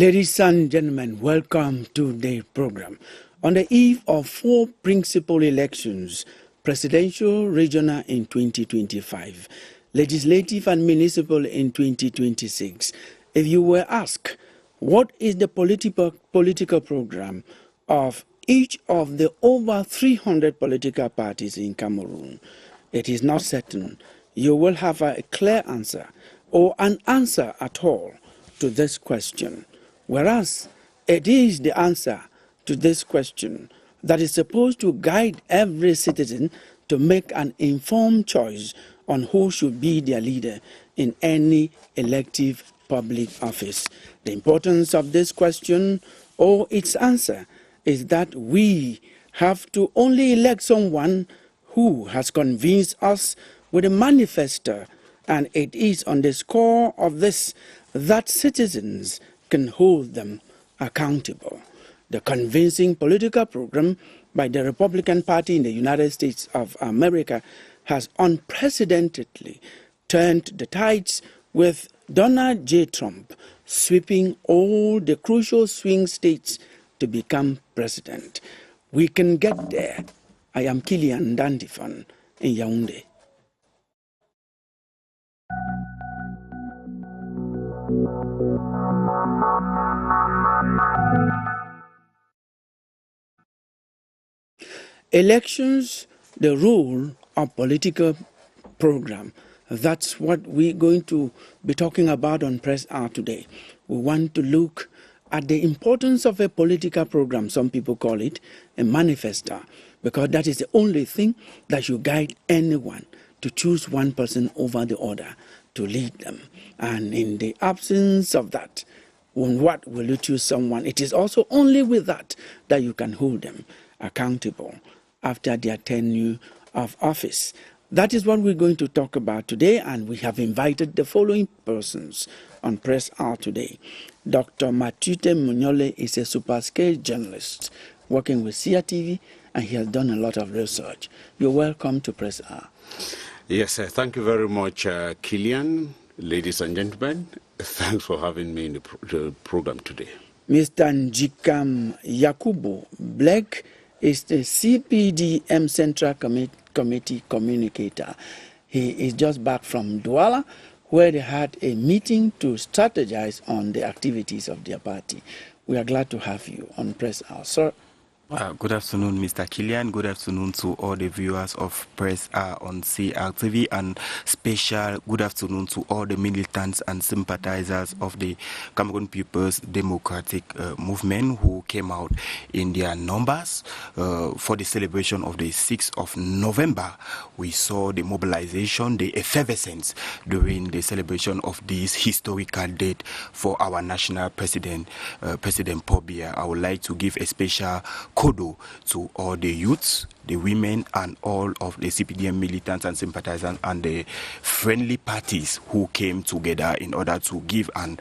Ladies and gentlemen, welcome to the program. On the eve of 4 principal elections, presidential, regional in 2025, legislative and municipal in 2026, if you were asked what is the political program of each of the over 300 political parties in Cameroon, it is not certain you will have a clear answer or an answer at all to this question. Whereas it is the answer to this question that is supposed to guide every citizen to make an informed choice on who should be their leader in any elective public office. The importance of this question or its answer is that we have to only elect someone who has convinced us with a manifesto, and it is on the score of this that citizens can hold them accountable. The convincing political program by the Republican Party in the United States of America has unprecedentedly turned the tides, with Donald J. Trump sweeping all the crucial swing states to become president. We can get there. I am Kilian Dandifon in Yaoundé. Elections, the role of political program. That's what we're going to be talking about on Press Hour today. We want to look at the importance of a political program. Some people call it a manifesto, because that is the only thing that should guide anyone to choose one person over the other to lead them. And in the absence of that, on what will you choose someone? It is also only with that that you can hold them accountable after their tenure of office. That is what we're going to talk about today, and we have invited the following persons on Press Hour today. Dr. Matute Munyole is a super-scale journalist working with CRTV, and he has done a lot of research. You're welcome to Press Hour. Yes, thank you very much, Kilian. Ladies and gentlemen, thanks for having me in the program today. Mr. Njikam Yakubu Blake is the CPDM Central Committee communicator. He is just back from Douala, where they had a meeting to strategize on the activities of their party. We are glad to have you on Press Hour, sir. Good afternoon, Mr. Kilian. Good afternoon to all the viewers of Press on CRTV, and special good afternoon to all the militants and sympathizers of the Cameroon People's Democratic Movement who came out in their numbers for the celebration of the 6th of November. We saw the mobilization, the effervescence during the celebration of this historical date for our national president, President Paul Biya. I would like to give a special kudo to all the youths, the women, and all of the CPDM militants and sympathizers and the friendly parties who came together in order to give an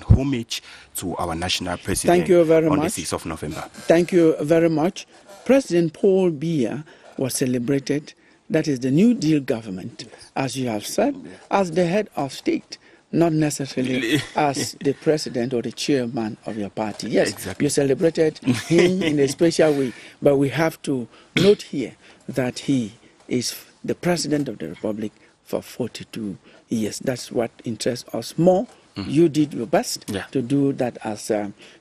homage to our national president. Thank you very on much. the 6th of November. Thank you very much. President Paul Biya was celebrated. That is the New Deal government, as you have said, as the head of state, not necessarily as the president or the chairman of your party. Yes, exactly. You celebrated him in a special way, but we have to note here that he is the president of the republic for 42 years. That's what interests us more. You did your best to do that as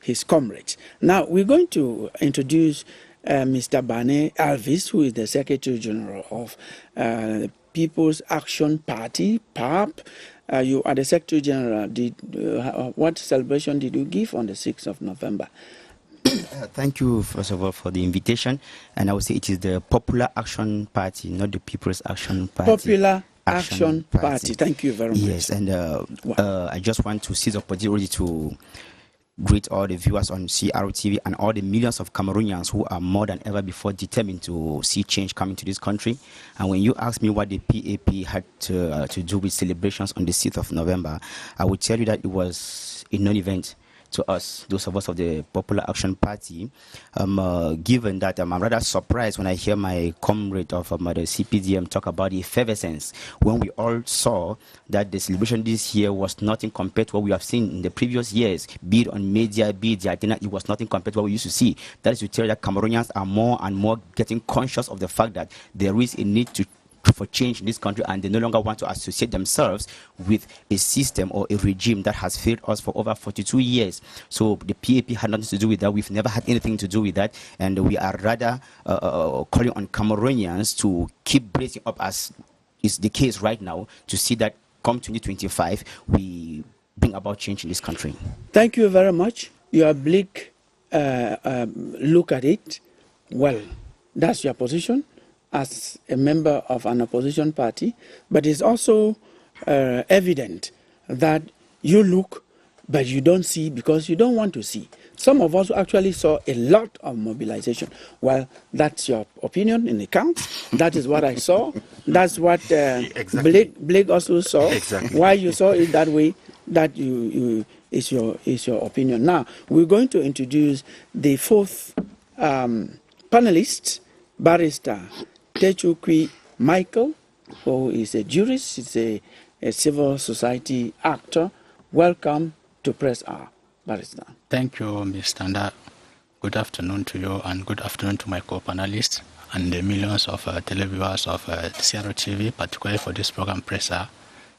his comrades. Now, we're going to introduce Mr. Bane Alvis, who is the Secretary General of People's Action Party, PAP. You are the Secretary General. What celebration did you give on the 6th of November? Thank you, first of all, for the invitation. And I would say it is the Popular Action Party, not the People's Action Party. Popular Action Party. Thank you very much. Yes, and I just want to seize the opportunity to greet all the viewers on CRTV and all the millions of Cameroonians who are more than ever before determined to see change coming to this country. And when you ask me what the PAP had to do with celebrations on the 6th of November, I would tell you that it was a non-event. to us, those of us of the Popular Action Party, given that I'm rather surprised when I hear my comrade of the CPDM talk about the effervescence, when we all saw that the celebration this year was nothing compared to what we have seen in the previous years, be it on media, be it the itinerary, it was nothing compared to what we used to see. That is to tell that Cameroonians are more and more getting conscious of the fact that there is a need for change in this country, and they no longer want to associate themselves with a system or a regime that has failed us for over 42 years. So the PAP had nothing to do with that. We've never had anything to do with that, and we are rather calling on Cameroonians to keep bracing up, as is the case right now, to see that come 2025 we bring about change in this country. Thank you very much. Your bleak look at it. Well, that's your position as a member of an opposition party, but it's also evident that you look, but you don't see because you don't want to see. Some of us actually saw a lot of mobilization. Well, that's your opinion in the count. That is what I saw. That's what Exactly. Blake also saw. Exactly. Why you saw it that way, that is your opinion. Now, we're going to introduce the fourth panelist, Barrister Techukwi Michael, who is a jurist, he's a civil society actor. Welcome to Press Hour, Barrister. Thank you, Mr. Nda. Good afternoon to you, and good afternoon to my co-panelists and the millions of televiewers of CRTV, particularly for this program, Press Hour.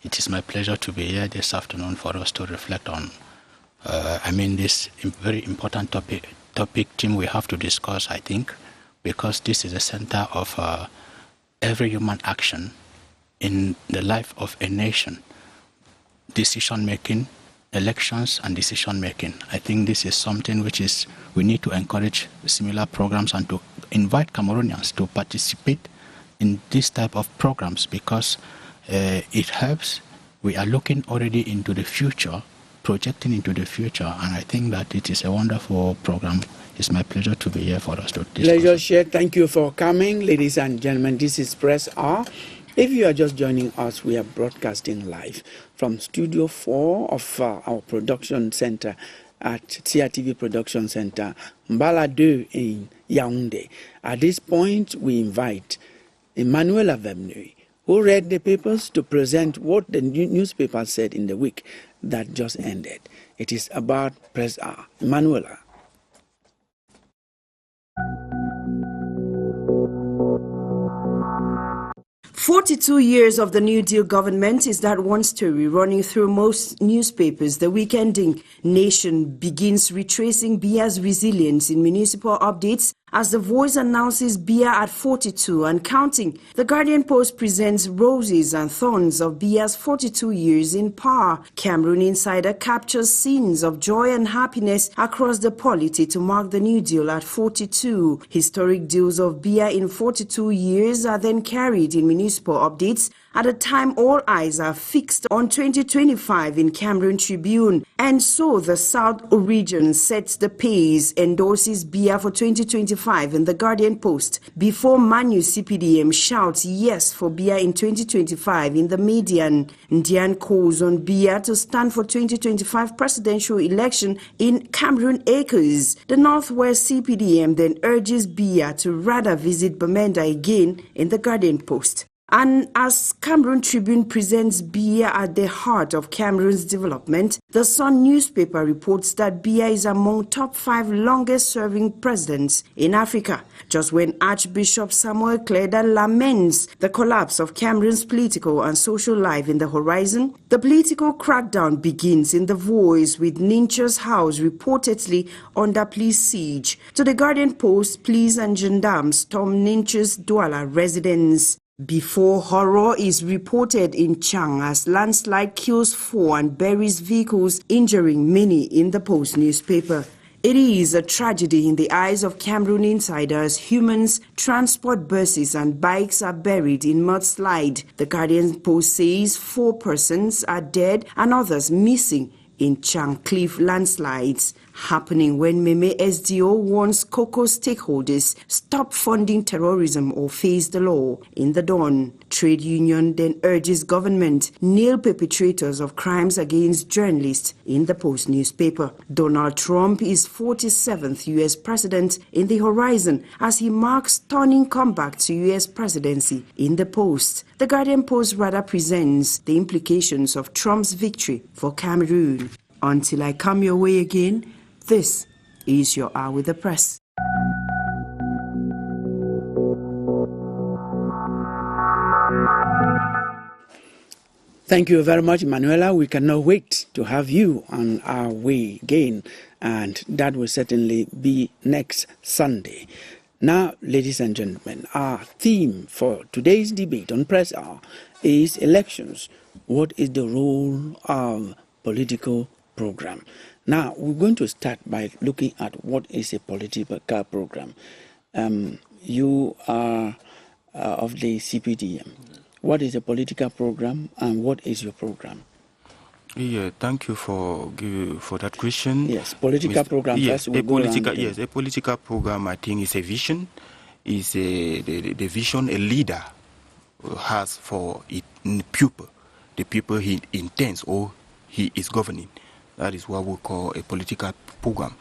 It is my pleasure to be here this afternoon for us to reflect on, this very important topic theme we have to discuss, I think, because this is the center of every human action in the life of a nation. Decision-making, elections and decision-making. I think this is something which is, we need to encourage similar programs and to invite Cameroonians to participate in this type of programs, because it helps. We are looking already into the future, projecting into the future, and I think that it is a wonderful program. It's my pleasure to be here for us to discuss. Pleasure shared. Thank you for coming, ladies and gentlemen. This is Press Hour. If you are just joining us, we are broadcasting live from Studio 4 of our production center at CRTV Production Center, Mbala 2 in Yaoundé. At this point, we invite Emmanuel Avemnui, who read the papers, to present what the newspaper said in the week that just ended. It is about Press Hour. Emmanuel. 42 years of the New Deal government is that one story running through most newspapers. The week-ending Nation begins retracing Bia's resilience in municipal updates as The Voice announces Bia at 42 and counting. The Guardian Post presents roses and thorns of Bia's 42 years in power. Cameroon Insider captures scenes of joy and happiness across the polity to mark the New Deal at 42. Historic deals of Bia in 42 years are then carried in municipal updates at a time all eyes are fixed on 2025 in Cameroon Tribune. And so the South region sets the pace, endorses Bia for 2025 in the Guardian Post, before Manu CPDM shouts yes for Bia in 2025 in the Median. Ndian calls on Bia to stand for 2025 presidential election in Cameroon Acres. The Northwest CPDM then urges Bia to rather visit Bamenda again in the Guardian Post. And as Cameroon Tribune presents Bia at the heart of Cameroon's development, the Sun newspaper reports that Bia is among top 5 longest-serving presidents in Africa. Just when Archbishop Samuel Kleda laments the collapse of Cameroon's political and social life in the horizon, the political crackdown begins in The Voice, with Nincha's house reportedly under police siege. To the Guardian Post, police and gendarmes storm Nincha's Douala residence. Before horror is reported in Chang as landslide kills 4 and buries vehicles, injuring many in the Post newspaper. It is a tragedy in the eyes of Cameroon insiders. Humans, transport buses and bikes are buried in mudslide. The Guardian Post says 4 persons are dead and others missing in Chang Cliff landslides. happening when Meme SDO warns cocoa stakeholders stop funding terrorism or face the law. In the dawn, trade union then urges government nail perpetrators of crimes against journalists. In the Post newspaper, Donald Trump is 47th U.S. president in the horizon as he marks stunning comeback to U.S. presidency. In the Post, the Guardian Post rather presents the implications of Trump's victory for Cameroon. Until I come your way again, this is your Hour with the Press. Thank you very much, Manuela. We cannot wait to have you on our way again, and that will certainly be next Sunday. Now, ladies and gentlemen, our theme for today's debate on Press Hour is elections. What is the role of political program? Now, we're going to start by looking at what is a political program. You are of the CPDM. What is a political program and what is your program? Yeah, thank you for that question. Yes, political program. Yes, first, a political program. I think is a vision. Is the vision a leader has for the people he intends or he is governing. That is what we call a political program.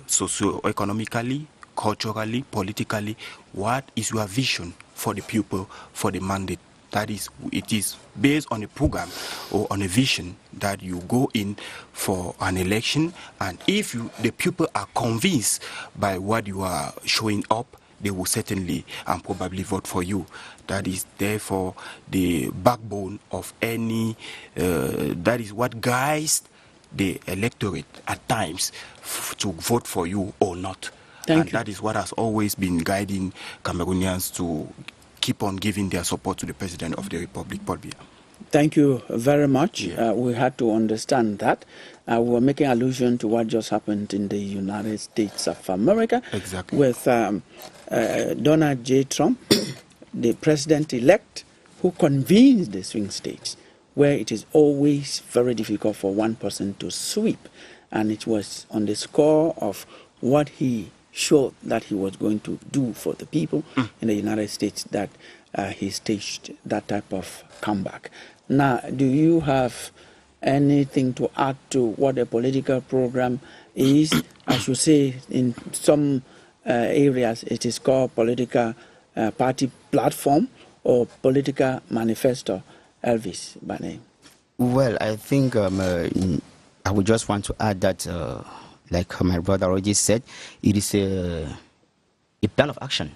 Socio-economically, culturally, politically, what is your vision for the people, for the mandate? That is, it is based on a program or on a vision that you go in for an election, and if the people are convinced by what you are showing up, they will certainly and probably vote for you. That is therefore the backbone of any, that is what guides the electorate at times to vote for you or not. Thank you. That is what has always been guiding Cameroonians to keep on giving their support to the President of the Republic, Paul Biya. Thank you very much. Yeah. We had to understand that. We were making allusion to what just happened in the United States of America. Exactly. With Donald J. Trump, the president-elect, who convenes the swing states, where it is always very difficult for one person to sweep. And it was on the score of what he showed that he was going to do for the people in the United States that he staged that type of comeback. Now, do you have anything to add to what a political program is? I should say in some areas it is called political party platform or political manifesto. Elvis Bane. Well, I think I would just want to add that like my brother already said, it is a plan of action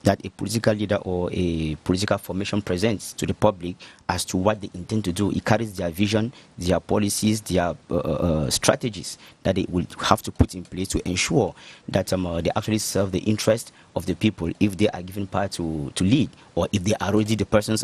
that a political leader or a political formation presents to the public as to what they intend to do. It carries their vision, their policies, their strategies that they will have to put in place to ensure that they actually serve the interest of the people if they are given power to lead, or if they are already the persons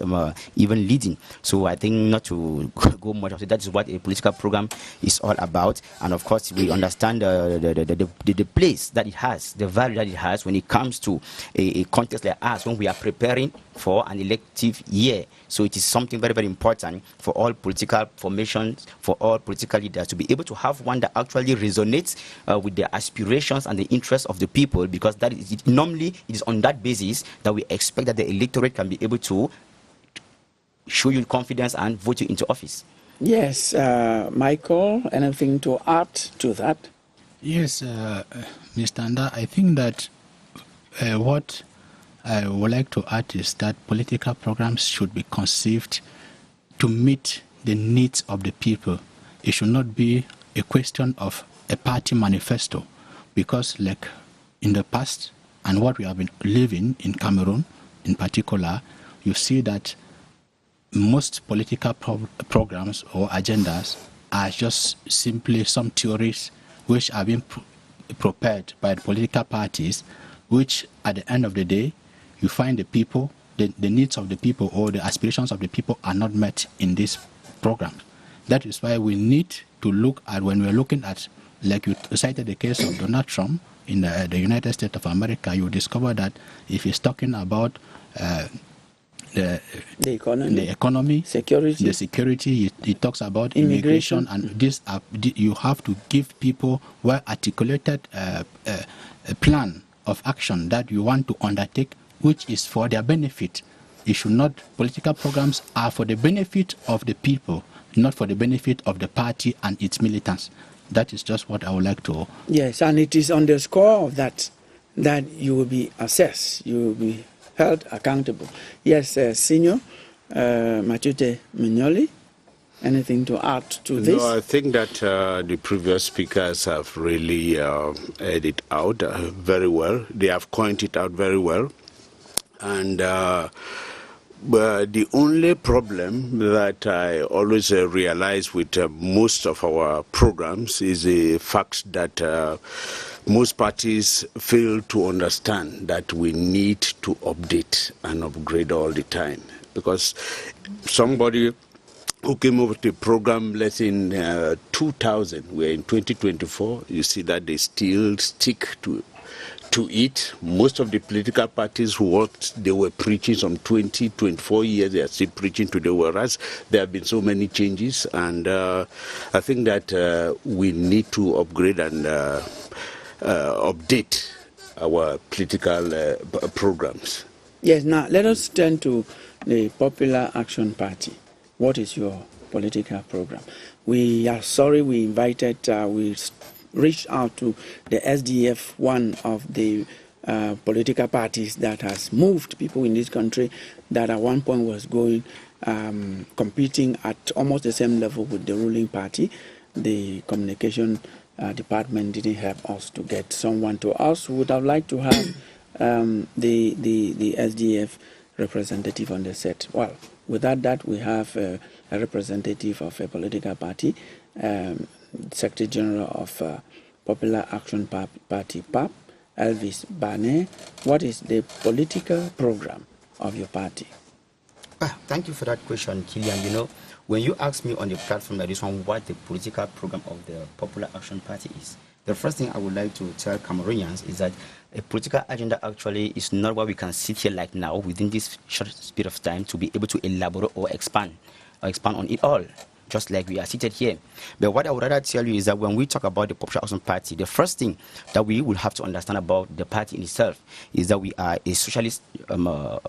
even leading. So I think not to go much of it, that is what a political program is all about. And of course, we understand the place that it has, the value that it has when it comes to a context like us, when we are preparing for an elective year. So it is something very, very important for all political formations, for all political leaders to be able to have one that actually resonates with the aspirations and the interests of the people, because that is normally it is on that basis that we expect that the electorate can be able to show you confidence and vote you into office. Yes, Michael, anything to add to that? Yes, Mr. Anda, I think that what I would like to add is that political programs should be conceived to meet the needs of the people. It should not be a question of a party manifesto, because like in the past and what we have been living in Cameroon in particular, you see that most political programs or agendas are just simply some theories which are being prepared by the political parties, which at the end of the day, you find the people, the needs of the people or the aspirations of the people are not met in this program. That is why we need to look at, when we're looking at, like you cited the case of Donald Trump in the United States of America, you discover that if he's talking about economy, security, the security. It talks about immigration, and this. You have to give people well articulated a plan of action that you want to undertake, which is for their benefit. It should not. Political programs are for the benefit of the people, not for the benefit of the party and its militants. That is just what I would like to. Yes, and it is on the score of that you will be assessed, you will be held accountable. Yes, Senior Matute Mignoli, anything to add to this? No, I think that the previous speakers have really aired it out very well. They have coined it out very well. And but the only problem that I always realize with most of our programs is the fact that most parties fail to understand that we need to update and upgrade all the time. Because somebody who came up with the program, let's say in 2000, we're in 2024, you see that they still stick to it. Most of the political parties, what they were preaching some 20, 24 years, they are still preaching today, whereas there have been so many changes. And I think that we need to upgrade and update our political programs. Yes, now let us turn to the Popular Action Party. What is your political program? We are sorry we invited, we reached out to the SDF, one of the political parties that has moved people in this country that at one point was going, competing at almost the same level with the ruling party. The communication department didn't help us to get someone to us. We would have liked to have the SDF representative on the set. Well, without that, we have a representative of a political party, Secretary General of Popular Action Party, PAP, Elvis Bane. What is the political program of your party? Thank you for that question, Kilian. You know, when you ask me on the platform like this one what the political program of the Popular Action Party is, the first thing I would like to tell Cameroonians is that a political agenda actually is not what we can sit here like now within this short period of time to be able to elaborate or expand on it all, just like we are seated here. But what I would rather tell you is that when we talk about the Popular Action Party, the first thing that we will have to understand about the party in itself is that we are a socialist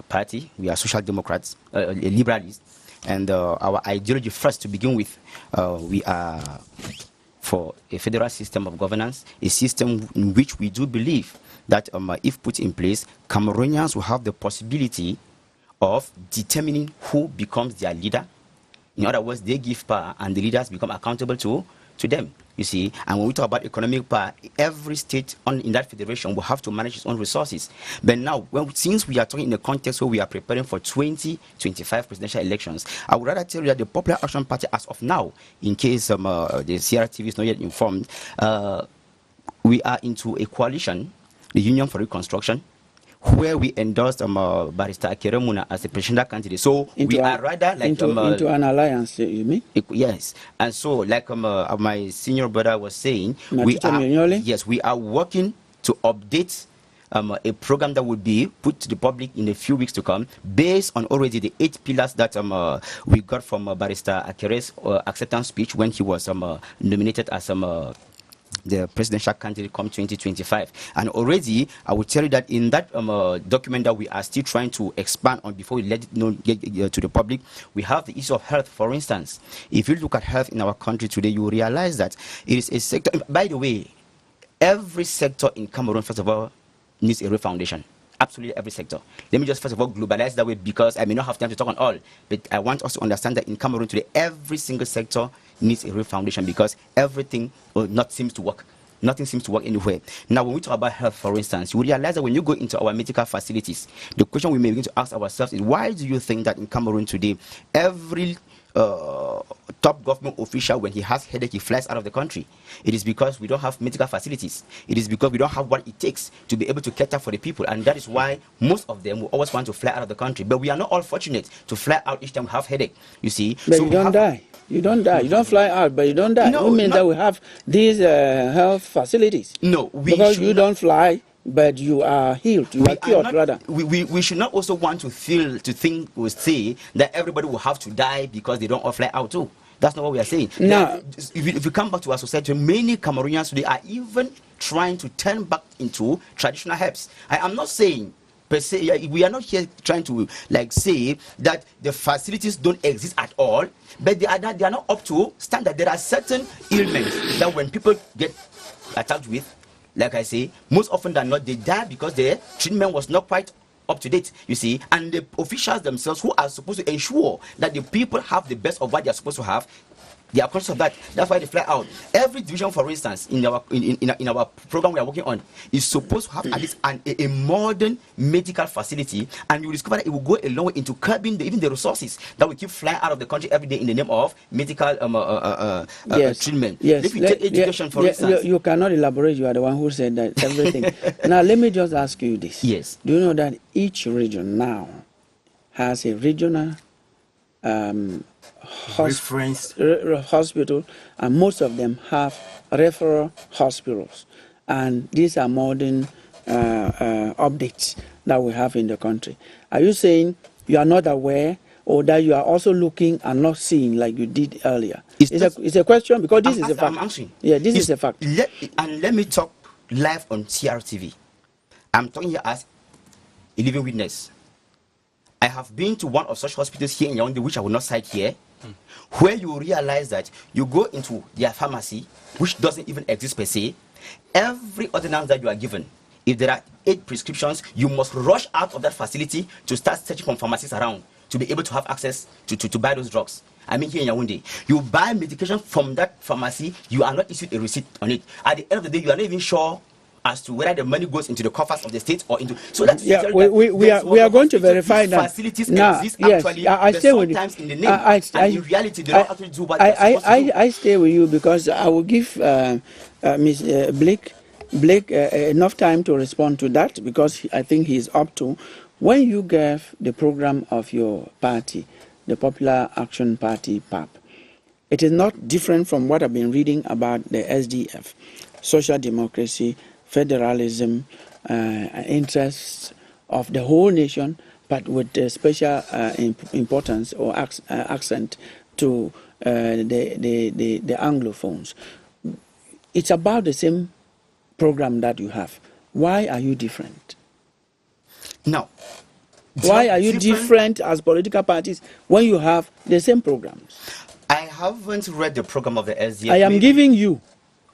party, we are social democrats, liberalists, and our ideology first to begin with, we are for a federal system of governance, a system in which we do believe that if put in place, Cameroonians will have the possibility of determining who becomes their leader. In other words, they give power and the leaders become accountable to them, you see. And when we talk about economic power, every state in that federation will have to manage its own resources. But now, since we are talking in a context where we are preparing for 2025 presidential elections, I would rather tell you that the Popular Action Party, as of now, in case the CRTV is not yet informed, we are into a coalition, the Union for Reconstruction, where we endorsed Barrister Akeremuna as a presidential candidate. So we are rather like into an alliance, you mean? Yes, and so like my senior brother was saying, we are working to update a program that will be put to the public in a few weeks to come, based on already the 8 pillars that we got from Barrister Akere's acceptance speech when he was nominated as the presidential candidate come 2025. And already, I will tell you that in that document that we are still trying to expand on before we let it get to the public, we have the issue of health, for instance. If you look at health in our country today, you will realize that it is a sector. By the way, every sector in Cameroon, first of all, needs a real foundation. Absolutely every sector. Let me just first of all globalize that way, because I may not have time to talk on all, but I want us to understand that in Cameroon today, every single sector needs a real foundation, because everything seems to work. Nothing seems to work anywhere. Now, when we talk about health, for instance, you realize that when you go into our medical facilities, the question we may begin to ask ourselves is, why do you think that in Cameroon today, every top government official, when he has headache, he flies out of the country? It is because we don't have medical facilities. It is because we don't have what it takes to be able to cater for the people, and that is why most of them will always want to fly out of the country. But we are not all fortunate to fly out each time we have headache, you see. But so you don't die. You don't die. You don't fly out, but you don't die. No, it means that we have these health facilities. No, because you don't fly, but you are healed, you are cured, rather. We should not also want to think or say that everybody will have to die because they don't all fly out too. That's not what we are saying. Now, if you come back to our society, many Cameroonians today are even trying to turn back into traditional herbs. I am not saying per se, we are not here trying to like say that the facilities don't exist at all, but they are not up to standard. There are certain ailments that when people get attacked with, like I say, most often than not, they die because their treatment was not quite up to date, you see, and the officials themselves who are supposed to ensure that the people have the best of what they are supposed to have, they are conscious of that. That's why they fly out. Every division, for instance, in our program we are working on, is supposed to have at least a modern medical facility, and you discover that it will go a long way into curbing even the resources that we keep flying out of the country every day in the name of medical treatment. Yes. If you take education, for instance. You cannot elaborate. You are the one who said that everything. Now, let me just ask you this. Yes. Do you know that each region now has a regional hospital, and most of them have referral hospitals, and these are modern updates that we have in the country. Are you saying you are not aware, or that you are also looking and not seeing like you did earlier? It's a question, because this is a fact. I'm answering. Yeah, this is a fact. Let me talk live on CRTV. I'm talking here as a living witness. I have been to one of such hospitals here in Yaoundé, which I will not cite here, where you realize that you go into their pharmacy, which doesn't even exist per se. Every ordinance that you are given, if there are 8 prescriptions, you must rush out of that facility to start searching for pharmacies around to be able to have access to buy those drugs. I mean, here in Yaoundé, you buy medication from that pharmacy, you are not issued a receipt on it. At the end of the day, you are not even sure as to whether the money goes into the coffers of the state or into. So that's we are going to verify that. Facilities now, exist yes, actually, I stay with you. Sometimes in the name, and in reality, they don't actually do what they're supposed to do. I stay with you because I will give Ms. Blake enough time to respond to that, because I think he's up to. When you gave the program of your party, the Popular Action Party, PAP, it is not different from what I've been reading about the SDF, social democracy, federalism, interests of the whole nation, but with a special importance or accent to the Anglophones. It's about the same program that you have. Why are you different? No. Why are you different as political parties when you have the same programs? I haven't read the program of the SDF. I am giving you.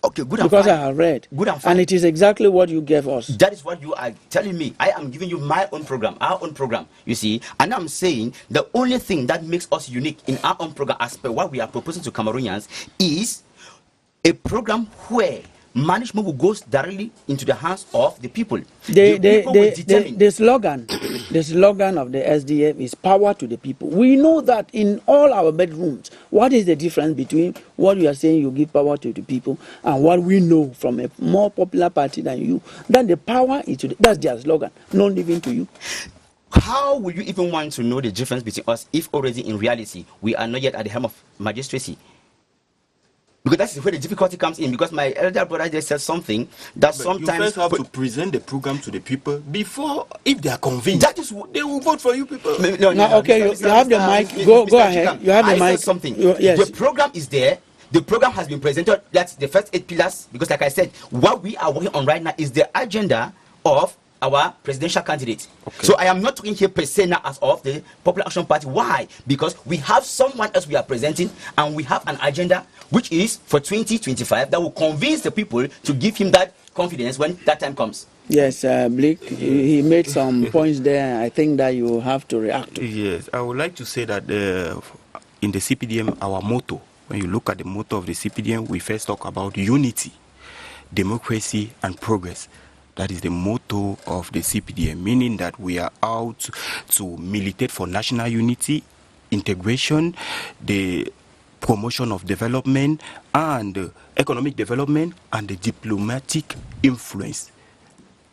Okay, good. Because I have read. Good and fine. And it is exactly what you gave us. That is what you are telling me. I am giving you my own program, our own program, you see. And I'm saying the only thing that makes us unique in our own program, as per what we are proposing to Cameroonians, is a program where management will go directly into the hands of the people. The slogan of the SDF is power to the people. We know that in all our bedrooms. What is the difference between what you are saying you give power to the people and what we know from a more popular party than you? That the power is to that's their slogan, not even to you. How will you even want to know the difference between us if already in reality we are not yet at the helm of magistracy? Because that's where the difficulty comes in. Because my elder brother just said something that sometimes you first have to present the program to the people before, if they are convinced, that is they will vote for you people. No, okay, you have the mic. Go ahead. You have the mic. Something. Yes. The program is there. The program has been presented. That's the first 8 pillars. Because, like I said, what we are working on right now is the agenda of our presidential candidate. Okay. So I am not talking here per se now as of the Popular Action Party. Why? Because we have someone else we are presenting, and we have an agenda which is for 2025 that will convince the people to give him that confidence when that time comes. Yes, Blake, he made some points there. I think that you have to react to. Yes, I would like to say that in the CPDM, our motto, when you look at the motto of the CPDM, we first talk about unity, democracy, and progress. That is the motto of the CPDM, meaning that we are out to militate for national unity, integration, the promotion of development and economic development, and the diplomatic influence.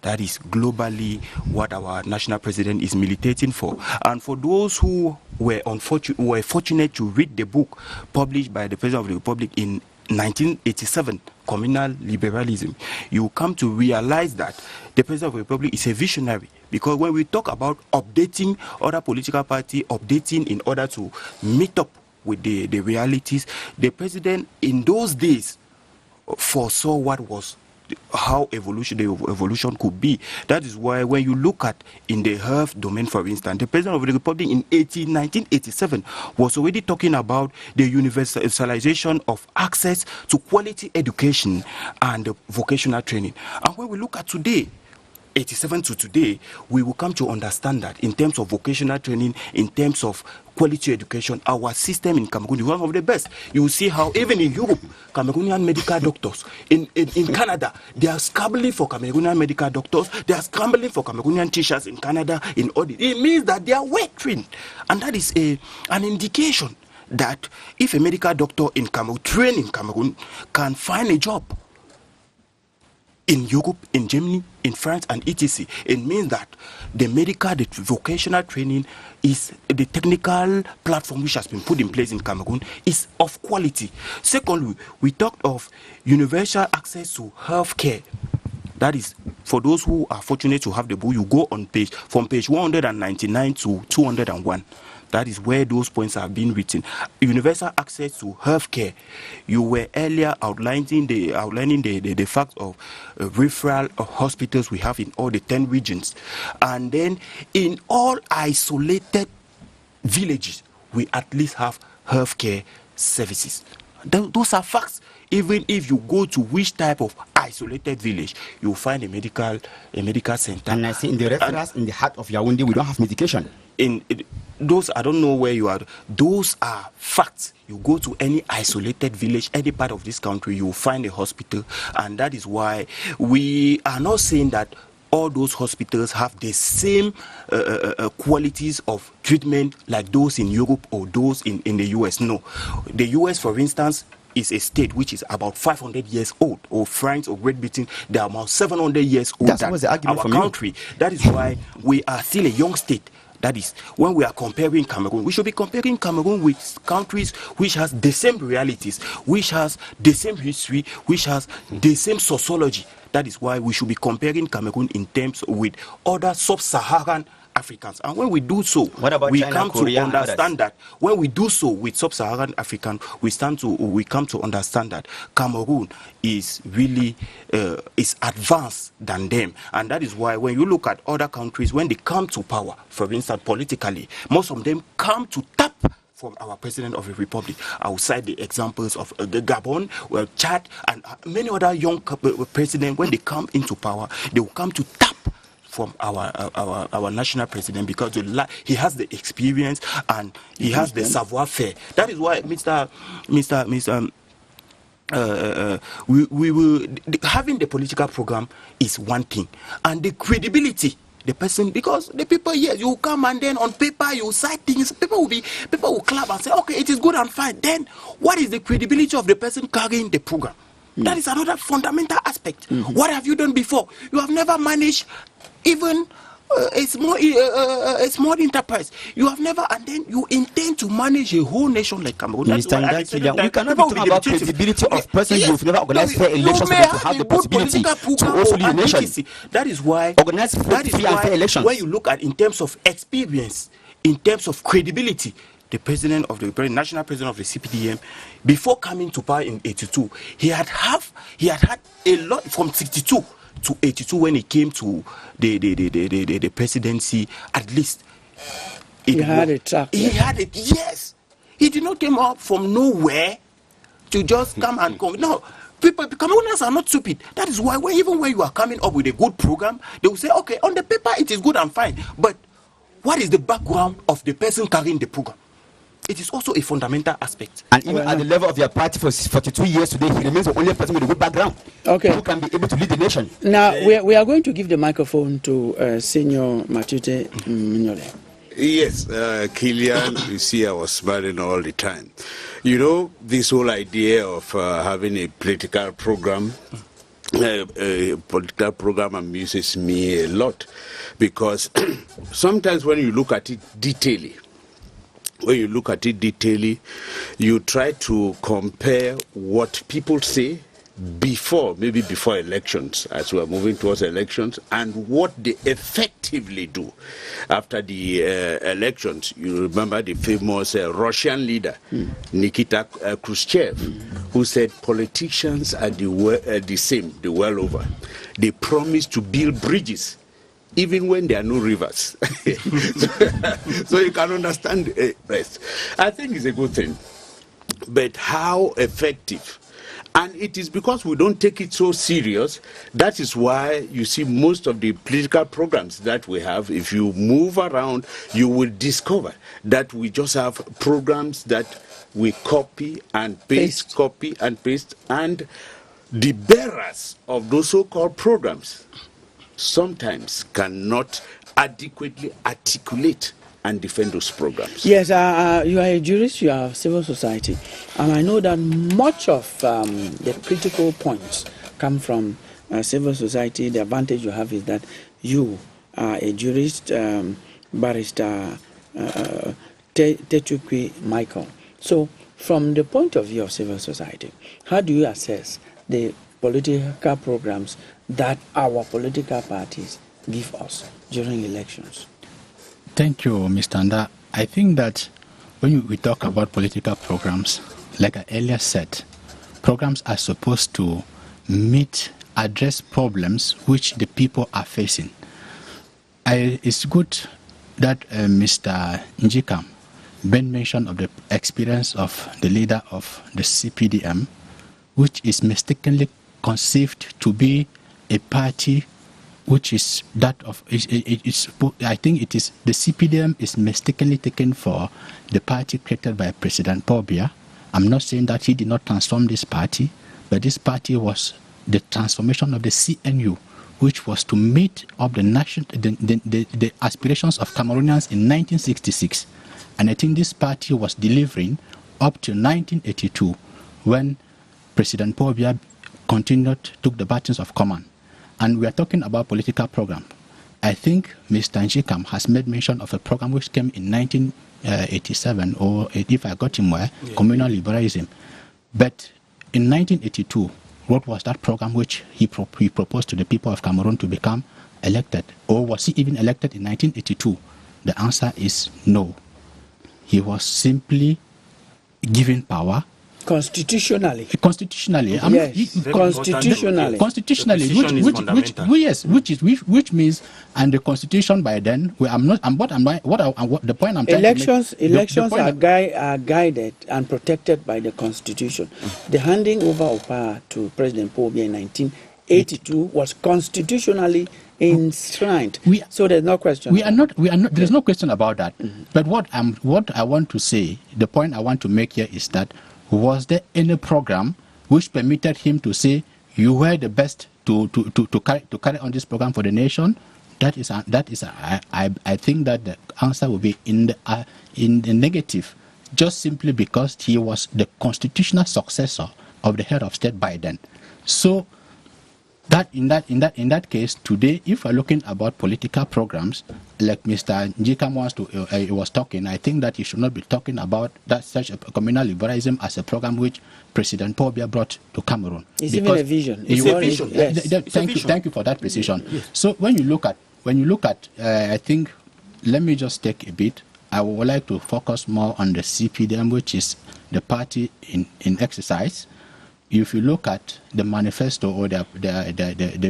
That is globally what our national president is militating for. And for those who were fortunate to read the book published by the President of the Republic in 1987 communal liberalism, you come to realize that the President of the Republic is a visionary. Because when we talk about updating other political parties, updating in order to meet up with the realities, the President in those days foresaw what was how the evolution could be. That is why when you look at in the health domain, for instance, the President of the Republic in 1987 was already talking about the universalization of access to quality education and vocational training. And when we look at today, 87 to today, we will come to understand that in terms of vocational training, in terms of quality education, our system in Cameroon is one of the best. You will see how even in Europe, Cameroonian medical doctors, in Canada, they are scrambling for Cameroonian medical doctors, they are scrambling for Cameroonian teachers in Canada, in audit. It means that they are well trained. And that is an indication that if a medical doctor in Cameroon, trained in Cameroon, can find a job in Europe, in Germany, in France, and etc., it means that the vocational training is the technical platform which has been put in place in Cameroon is of quality. Secondly, we talked of universal access to health care. That is, for those who are fortunate to have the book, you go on from page 199 to 201. That is where those points have been written. Universal access to healthcare. You were earlier outlining the fact of referral hospitals we have in all the 10 regions. And then in all isolated villages, we at least have healthcare services. Those are facts. Even if you go to which type of isolated village, you'll find a medical center. And I say in the referrals in the heart of Yaoundé, we don't have medication. Those, I don't know where you are. Those are facts. You go to any isolated village, any part of this country, you will find a hospital. And that is why we are not saying that all those hospitals have the same qualities of treatment like those in Europe or those in the US. No. The US, for instance, is a state which is about 500 years old, or France or Great Britain, they are about 700 years old than our country. That is why we are still a young state. That is, when we are comparing Cameroon, we should be comparing Cameroon with countries which has the same realities, which has the same history, which has the same sociology. That is why we should be comparing Cameroon in terms with other sub-Saharan Africans. And when we do so, we China, come Korea, to understand that when we do so with sub-Saharan African, we come to understand that Cameroon is really is advanced than them. And that is why when you look at other countries, when they come to power, for instance, politically, most of them come to tap from our President of the Republic. I will cite the examples of the Gabon, Chad, and many other young presidents. When they come into power, they will come to tap from our national president, because he has the experience and he has the savoir-faire. That is why we will having the political program is one thing, and the credibility, the person, because the people, yes, you come and then on paper you cite things, people will clap and say, okay, it is good and fine. Then what is the credibility of the person carrying the program? That is another fundamental aspect. What have you done before? You have never managed even a small enterprise. You have never, and then you intend to manage a whole nation like Cameroon. Mr. Ndakilian, we cannot be talking about credibility of persons who have never organized fair elections to have the possibility to also lead a nation. That is why organize free and fair elections. When you look at in terms of experience, in terms of credibility, the national president of the CPDM, before coming to power in 82, he had had a lot from 62 to 82 when he came to the presidency. At least he had a track. He had it. Yes, he did not come up from nowhere to just come and go. No. Cameroonians are not stupid. That is why even when you are coming up with a good program, they will say, okay, on the paper it is good and fine, but what is the background of the person carrying the program? It is also a fundamental aspect. And even at the level of your party for 42 years today, he remains the only person with a good background who can be able to lead the nation. Now, we are going to give the microphone to Senior Matute Mignole. Yes, Kilian, you see, I was smiling all the time. You know, this whole idea of having a political program amuses me a lot, because sometimes when you look at it detailedly, you try to compare what people say, maybe before elections, as we are moving towards elections, and what they effectively do after the elections. You remember the famous Russian leader, Nikita Khrushchev, who said politicians are the same the world over. They promise to build bridges even when there are no rivers. So you can understand the rest. I think it's a good thing. But how effective? And it is because we don't take it so serious. That is why you see most of the political programs that we have, if you move around, you will discover that we just have programs that we copy and paste, copy and paste, and the bearers of those so-called programs sometimes cannot adequately articulate and defend those programs. Yes, you are a jurist, you are civil society, and I know that much of the critical points come from civil society. The advantage you have is that you are a jurist, barrister Tetukwi Michael. So, from the point of view of civil society, how do you assess the political programs that our political parties give us during elections? Thank you, Mr. Anda. I think that when we talk about political programs, like I earlier said, programs are supposed to address problems which the people are facing. It's good that Mr. Njikam made mention of the experience of the leader of the CPDM, which is mistakenly conceived to be a party which is that of, I think it is, the CPDM is mistakenly taken for the party created by President Paul Biya. I'm not saying that he did not transform this party, but this party was the transformation of the CNU, which was to meet up the aspirations of Cameroonians in 1966. And I think this party was delivering up to 1982, when President Paul Biya took the battles of command. And we are talking about political program. I think Mr. Njikam has made mention of a program which came in 1987, or if I got him well, communal liberalism. But in 1982, what was that program which he proposed to the people of Cameroon to become elected? Or was he even elected in 1982? The answer is no. He was simply given power. Constitutionally. Constitutionally. Yes. Constitutionally. Constitutionally, which means, and the Constitution by then, the point I'm trying elections, to make, elections are guided and protected by the Constitution. The handing over of power to President Paul Biya in 1982 was constitutionally enshrined. So there's no question. We are not. There's no question about that. But what I want to say, the point I want to make here is that, was there any program which permitted him to say you were the best to carry on this program for the nation? I think that the answer will be in the negative, just simply because he was the constitutional successor of the head of state by then. So that in that case, today, if we're looking about political programs, like Mr. Njikam was talking, I think that he should not be talking about that such a communal liberalism as a program which President Paul Biya brought to Cameroon. It's even a vision. It's a vision. Yes. Thank you for that precision. Yes. So when you look at, I think, let me just take a bit. I would like to focus more on the CPDM, which is the party in exercise. If you look at the manifesto or the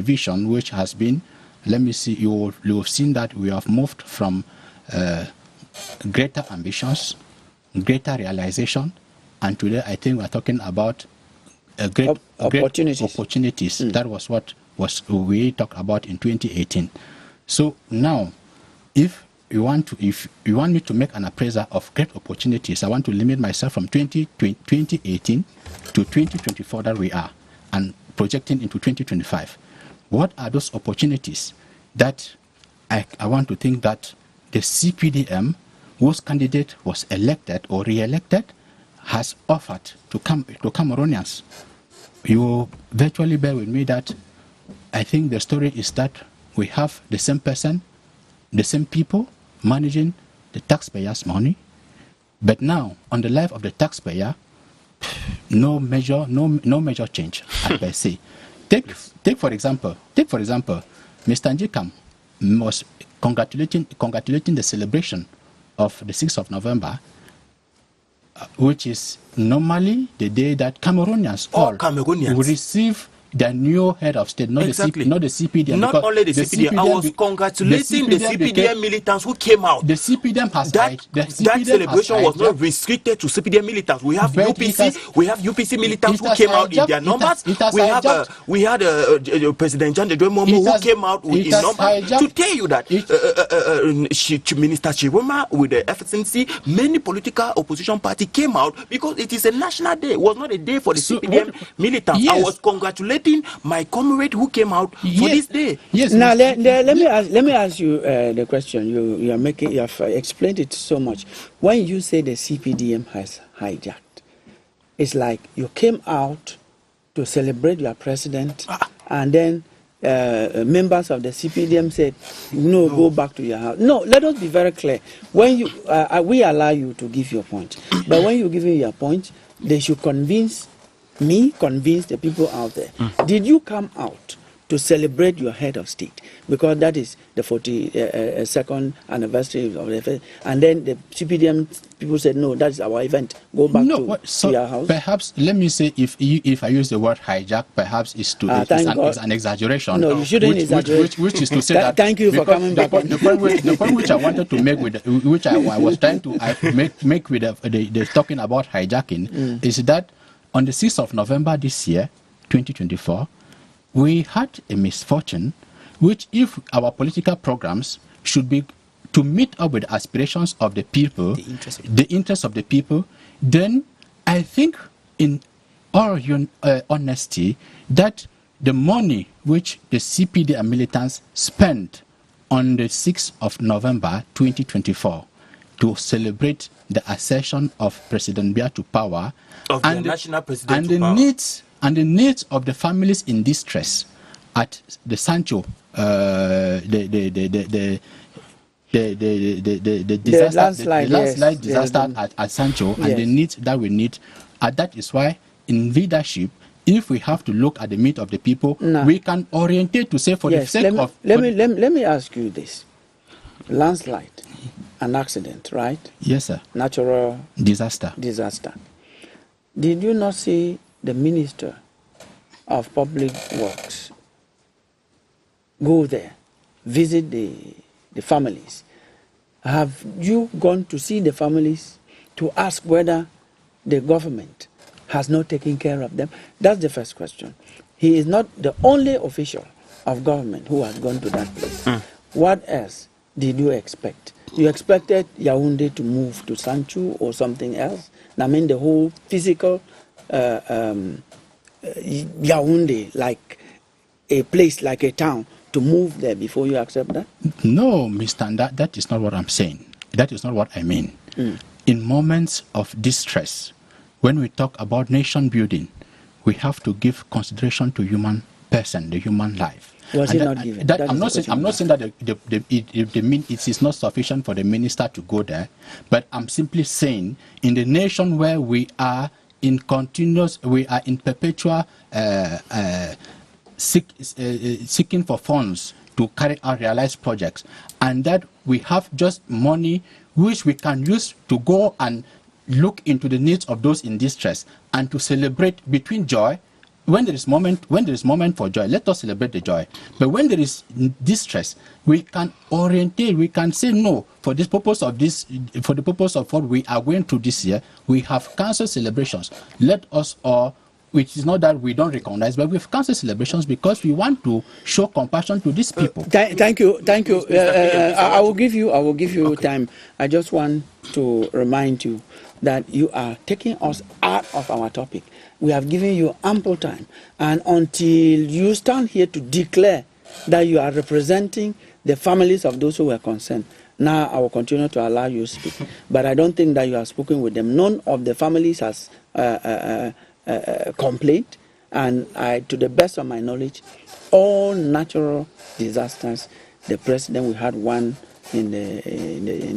vision, which has been, let me see, you have seen that we have moved from greater ambitions, greater realization, and today I think we are talking about great opportunities. That was what we talked about in 2018. So now, if you want me to make an appraisal of great opportunities, I want to limit myself from 2018 to 2024 that we are, and projecting into 2025. What are those opportunities that I want to think that the CPDM, whose candidate was elected or re-elected, has offered to Cameroonians? You will virtually bear with me that I think the story is that we have the same person, the same people managing the taxpayers' money, but now on the life of the taxpayer, no major change per se. Take for example, Mr. Njikam was congratulating the celebration of the 6th of November, which is normally the day that Cameroonians all will receive the new head of state, not exactly. not the CPDM. Not only the CPDM, I was congratulating the CPDM militants who came out. The CPDM has that celebration was not restricted to CPDM militants. We have UPC militants who came out in their numbers. We had President John Momo who came out in numbers to tell you that Minister Chiroma with the FSNC, many political opposition party came out because it is a national day. It was not a day for the CPDM militants. Yes. I was congratulating my comrade who came out for this day. Yes. Now let me ask you the question. You have explained it so much. When you say the CPDM has hijacked, it's like you came out to celebrate your president, and then members of the CPDM said, "No, go back to your house." No, let us be very clear. When you we allow you to give your point, but when you give your point, they should convince the people out there. Did you come out to celebrate your head of state? Because that is the 42nd anniversary of the, and then the CPDM people said, no, that's our event. Go back to your house. Perhaps, let me say, if I use the word hijack, perhaps it's an exaggeration. No, you shouldn't exaggerate. Which is to say that. Thank you for coming back. The point which I wanted to make which I was trying to make with the talking about hijacking is that on the 6th of November this year, 2024, we had a misfortune, which if our political programs should be to meet up with the aspirations of the people, the interests of the people, then I think in all honesty, that the money which the CPD and militants spent on the 6th of November 2024 to celebrate the accession of President Biya to power and the national president and the needs of the families in distress at the Sancho, the landslide disaster at Sancho, and the needs that we need. And that is why in leadership, if we have to look at the need of the people, we can orientate to say for the sake of. Let me ask you this: landslide, an accident, right? Yes, sir. Natural disaster. Did you not see the Minister of Public Works go there, visit the families? Have you gone to see the families to ask whether the government has not taken care of them? That's the first question. He is not the only official of government who has gone to that place. What else did you expect? You expected Yaoundé to move to Sanchu or something else? I mean, the whole physical Yaoundé, like a place, like a town, to move there before you accept that? No, Mr. That is not what I'm saying. That is not what I mean. In moments of distress, when we talk about nation building, we have to give consideration to human person, the human life. Was it not given? I'm not saying that it is not sufficient for the minister to go there, but I'm simply saying in the nation where we are in perpetual seeking for funds to carry out realized projects, and that we have just money which we can use to go and look into the needs of those in distress and to celebrate between joy. When there is moment for joy, let us celebrate the joy. But when there is distress, we can orientate. We can say no for the purpose of what we are going through this year. We have cancelled celebrations. Let us all, which is not that we don't recognize, but we've cancelled celebrations because we want to show compassion to these people. Thank you. I will give you time. I just want to remind you that you are taking us out of our topic. We have given you ample time, and until you stand here to declare that you are representing the families of those who were concerned, now I will continue to allow you to speak. But I don't think that you have spoken with them. None of the families has complained, and to the best of my knowledge, all natural disasters, we had one in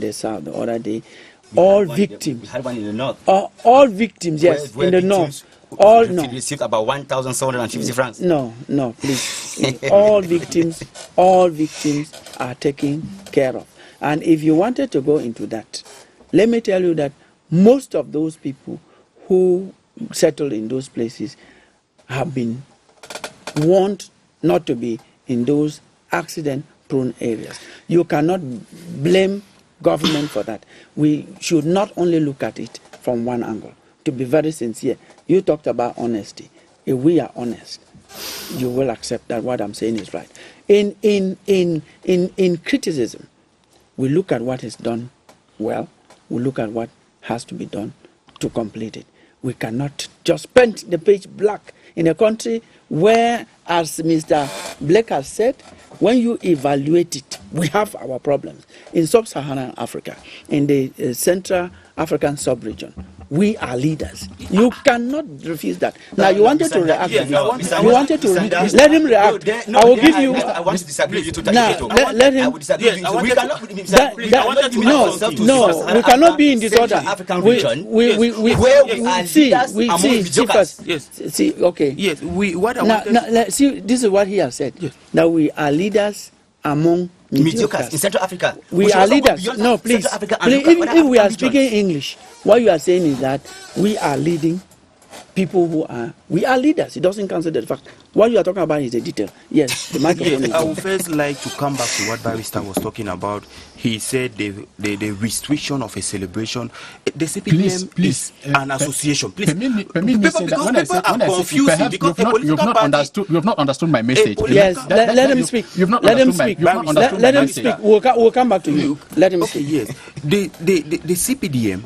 the south the other day. All victims. We had one in the north. All victims, yes, in the north. All no. received about 1,750 francs. No, please. all victims are taken care of. And if you wanted to go into that, let me tell you that most of those people who settled in those places have been warned not to be in those accident-prone areas. You cannot blame government for that. We should not only look at it from one angle. To be very sincere, you talked about honesty. If we are honest, you will accept that what I'm saying is right. In criticism, we look at what is done well. We look at what has to be done to complete it. We cannot just paint the page black in a country where, as Mr. Blake has said, when you evaluate it, we have our problems. In sub-Saharan Africa, in the Central African sub-region, we are leaders. You cannot refuse that. Now, you wanted to react. You wanted to let him react. I will give you. I want to disagree with you. Now, let him. I would disagree with you. We cannot. No, we cannot be in disorder. African region. We see first. Yes. See, okay. Yes, what I wanted. Now, see, this is what he has said. Yes. That we are leaders among mediocres. In Central Africa. We are leaders. No, please. If we are speaking English, what you are saying is that we are leading people we are leaders. It doesn't consider the fact. What you are talking about is the detail. Yes, the microphone. I would first like to come back to what Barrister was talking about. He said the restriction of a celebration. The CPDM is an association. Please, permit me say that when I say perhaps you have not understood my message. Yes, let him speak. Let him speak. Let him speak. We'll come back to you. Let him speak. Yes, the CPDM,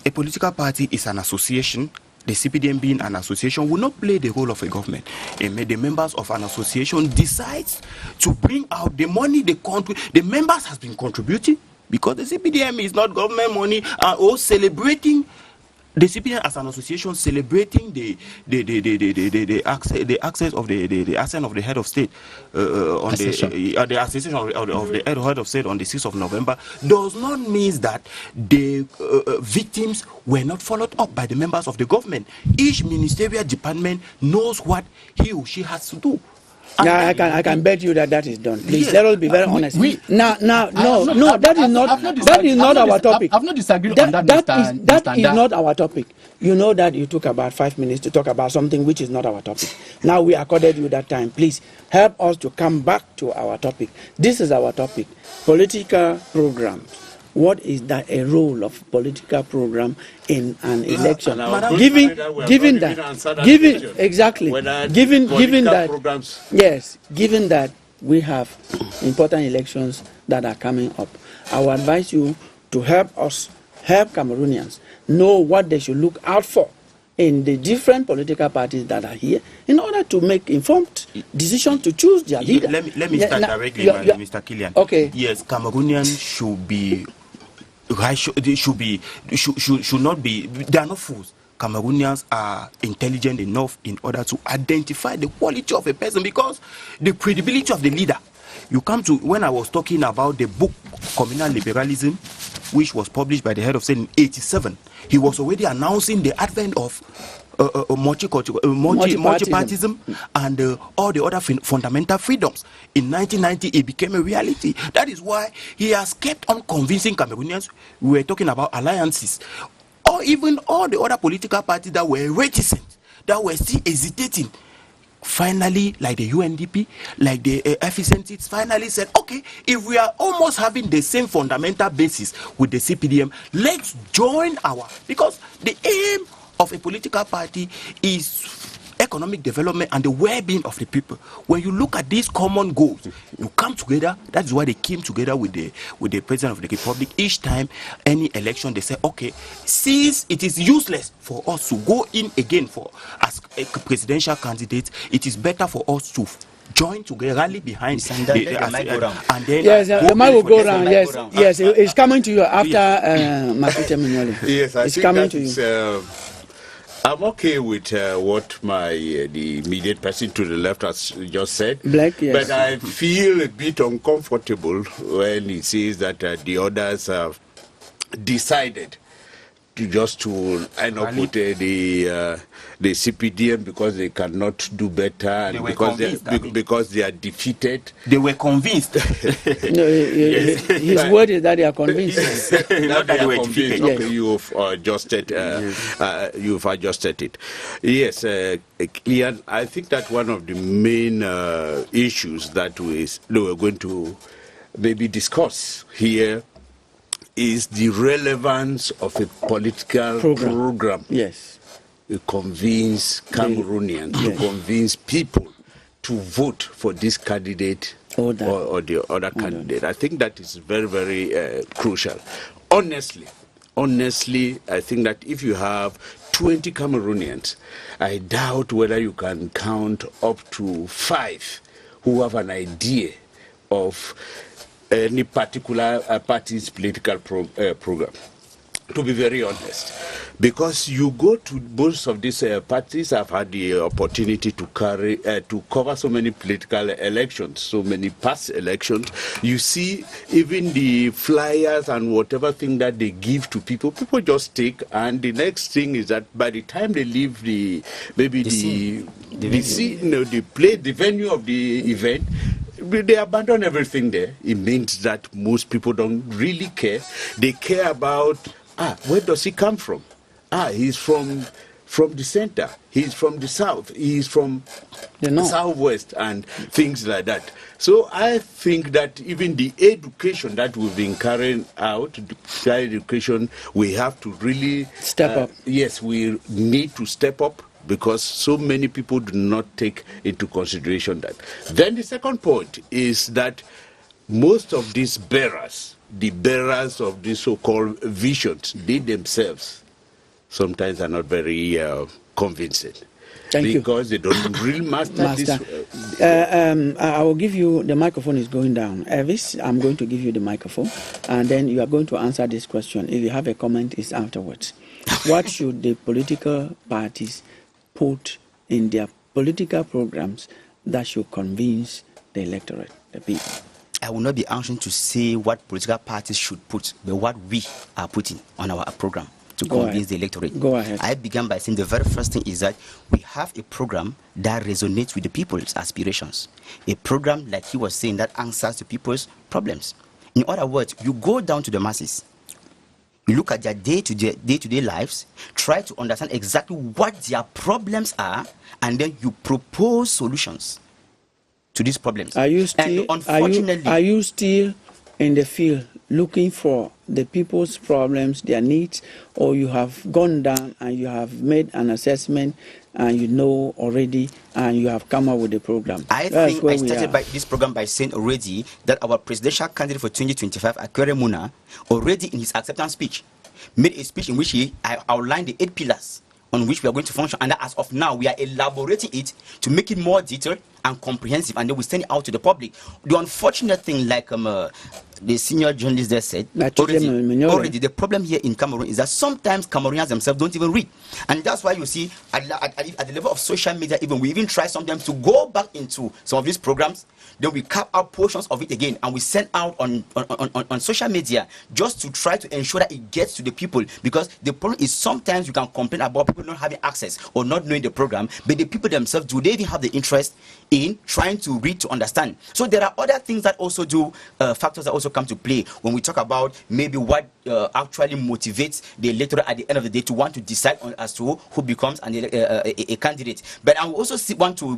a political party, is an association. The CPDM, being an association, will not play the role of a government. The members of an association decides to bring out the money the members has been contributing, because the CPDM is not government money, or celebrating the CPDM as an association, celebrating the access of the accent of the head of state on the accession of the head of state on the 6th of November, does not mean that the victims were not followed up by the members of the government. Each ministerial department knows what he or she has to do. Yeah, I can bet you that is done. Please, let us be very honest. No, that is not our topic. I've not disagreed on that. That is not our topic. You know that you took about 5 minutes to talk about something which is not our topic. Now we accorded you that time. Please help us to come back to our topic. This is our topic: political programs. What is that a role of political program in an election? Given that we have important elections that are coming up, I would advise you to help Cameroonians know what they should look out for in the different political parties that are here, in order to make informed decisions to choose their leader. Let me start directly, Mr. Killian. Okay. Yes, Cameroonians should be. They should not be. They are not fools. Cameroonians are intelligent enough in order to identify the quality of a person, because the credibility of the leader. You come to, when I was talking about the book Communal Liberalism, which was published by the head of state in 1987, he was already announcing the advent of multipartism and all the other fundamental freedoms. In 1990, it became a reality. That is why he has kept on convincing Cameroonians. We were talking about alliances, or even all the other political parties that were reticent, that were still hesitating. Finally, like the UNDP, like the FCNT, finally said, okay, if we are almost having the same fundamental basis with the CPDM, let's join because the aim of a political party is economic development and the well-being of the people. When you look at these common goals, you come together. That's why they came together with the President of the Republic. Each time any election, they say, okay, since it is useless for us to go in again as a presidential candidate, it is better for us to join together, rally behind and then yes, the mic will go around. Yes, it's coming to you after Makute Mignoli. Yes, it's coming to you. I'm okay with what the immediate person to the left has just said. Black, yes. But I feel a bit uncomfortable when he says that the others have decided to end up with the CPDM because they cannot do better and because they are defeated. They were convinced. No, his word is that they are convinced. Not that they were convinced. Yes. Okay, you've adjusted. You've adjusted it. Yes, Ian, I think that one of the main issues that we're going to maybe discuss here is the relevance of a political program. Yes. To convince Cameroonians, to convince people to vote for this candidate or the other candidate. I think that is very, very crucial. Honestly, I think that if you have 20 Cameroonians, I doubt whether you can count up to 5 who have an idea of any particular party's political program. To be very honest, because you go to most of these parties have had the opportunity to cover so many political elections, so many past elections. You see, even the flyers and whatever thing that they give to people just take, and the next thing is that by the time they leave the venue of the event, they abandon everything there. It means that most people don't really care. They care about, where does he come from? He's from the center. He's from the south. He's from the southwest and things like that. So I think that even the education that we've been carrying out, the child education, we have to really step up. Yes, we need to step up, because so many people do not take into consideration that. Then the second point is that most of these the bearers of these so-called visions, they themselves sometimes are not very convincing. Because they don't really master this. I will give you, the microphone is going down. Elvis, I'm going to give you the microphone, and then you are going to answer this question. If you have a comment, it's afterwards. What should the political parties put in their political programs that should convince the electorate, the people? I will not be anxious to say what political parties should put, but what we are putting on our program to convince the electorate. Go ahead. I began by saying the very first thing is that we have a program that resonates with the people's aspirations. A program, like he was saying, that answers to people's problems. In other words, you go down to the masses, you look at their day-to-day lives, try to understand exactly what their problems are, and then you propose solutions to these problems. Are you still in the field looking for the people's problems, their needs, or you have gone down and you have made an assessment and you know already and you have come up with a program? I think I started this program by saying already that our presidential candidate for 2025, Akwere Muna, already in his acceptance speech, made a speech in which he outlined the 8 pillars on which we are going to function, and as of now we are elaborating it to make it more detailed and comprehensive, and then we send it out to the public. The unfortunate thing, like the senior journalist there said, already the problem here in Cameroon is that sometimes Cameroonians themselves don't even read, and that's why you see at the level of social media, we even try sometimes to go back into some of these programs, then we cap out portions of it again and we send out on social media just to try to ensure that it gets to the people, because the problem is sometimes you can complain about people not having access or not knowing the program, but the people themselves, do they even have the interest in trying to read to understand? So there are other things that also factors that also come to play when we talk about maybe what actually motivates the electorate at the end of the day to want to decide on as to who becomes a candidate. But I also want to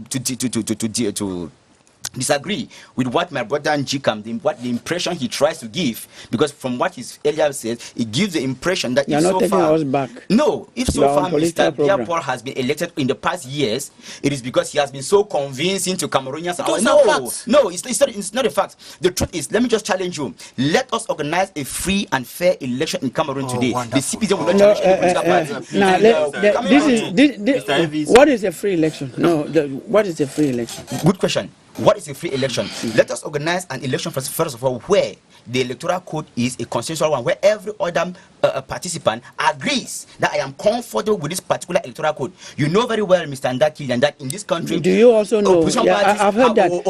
disagree with what my brother Njikam, what the impression he tries to give, because from what he earlier said, it gives the impression that you're not taking us back. No, if so far Mr. Biapol has been elected in the past years, it is because he has been so convincing to Cameroonians. It's not a fact. The truth is, let me just challenge you. Let us organize a free and fair election in Cameroon today. Wonderful. The CPD will not challenge any political party. What is a free election? What is a free election? Good question. What is a free election? Let us organize an election first of all, where the electoral code is a consensual one, where every other participant agrees that I am comfortable with this particular electoral code. You know very well, Mr. Ndakilian, that in this country... Do you also know... I've heard that.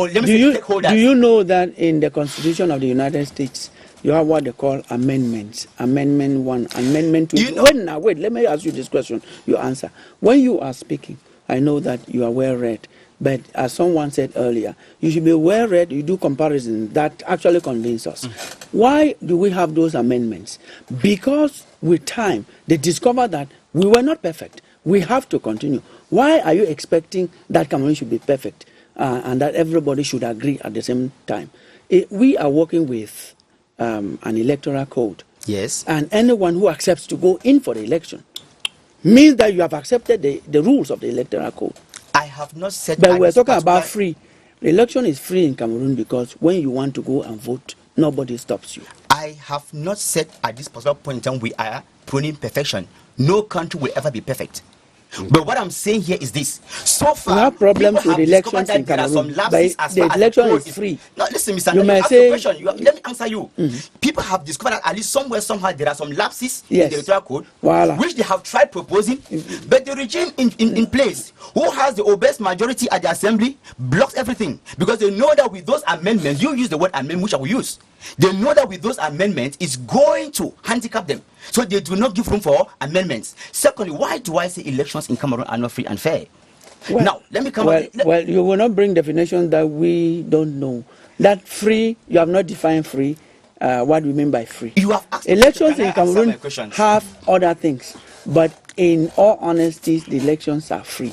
Do you know that in the Constitution of the United States, you have what they call amendments. Amendment 1, Amendment 2. Wait, let me ask you this question. You answer. When you are speaking, I know that you are well read, but as someone said earlier, you should be well read, you do comparisons that actually convince us. Why do we have those amendments? Because with time, they discover that we were not perfect. We have to continue. Why are you expecting that Cameroon should be perfect and that everybody should agree at the same time? We are working with an electoral code. Yes. And anyone who accepts to go in for the election means that you have accepted the rules of the electoral code. I have not said. But we're talking about free. The election is free in Cameroon because when you want to go and vote, nobody stops you. I have not said at this particular point in time we are pruning perfection. No country will ever be perfect. But what I'm saying here is this. So far, we have problems with elections in Cameroon, but the election is free. No, listen, Mr. You may say, question. Let me answer you. People have discovered that at least somewhere, somehow, there are some lapses in the electoral code, which they have tried proposing, but the regime in place, who has the obese majority at the assembly, blocks everything, because they know that with those amendments, you use the word amendment, which I will use. They know that with those amendments, it's going to handicap them. So they do not give room for amendments. Secondly, why do I say elections in Cameroon are not free and fair? Well, now, let me come well, you will not bring definitions that we don't know. That free, you have not defined free. What do you mean by free? You have asked elections in Cameroon have other things, but in all honesty, the elections are free.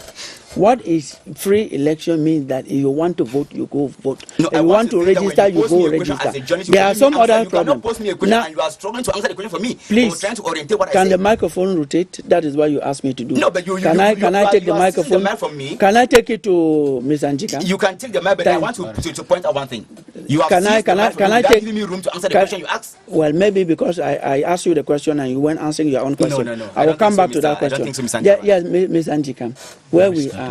What is free election means that if you want to vote, you go vote. No, if you want to register, you go register. There are some other problems. You cannot post me a question and you are struggling to answer the question for me. Please, trying to orientate what I can say. The microphone rotate? That is what you asked me to do. No, but can I take the microphone? The mic from me? Can I take it to Ms. Anjika? You can take the mic, but I want to point out one thing. You have can I take giving me room to answer the question you asked? Well, maybe because I asked you the question and you weren't answering your own question. No. I will come back to that question. Yes, Ms. Anjika, where we are.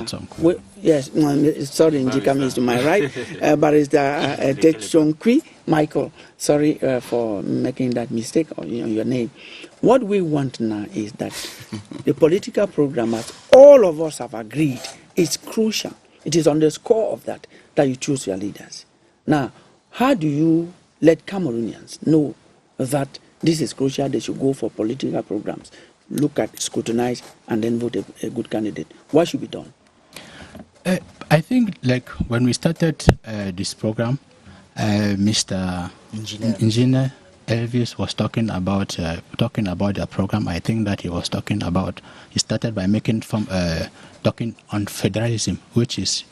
Yes, sorry, Njikam is to my right. Barrister Techsonkwi Michael. Sorry for making that mistake on your name. What we want now is that the political program, as all of us have agreed, is crucial. It is on the score of that you choose your leaders. Now, how do you let Cameroonians know that this is crucial? They should go for political programs, look at, scrutinize, and then vote a good candidate. What should be done? I think, like when we started this program, Mr. Engineer Elvis was talking about the program. I think that he started by making talking on federalism, which is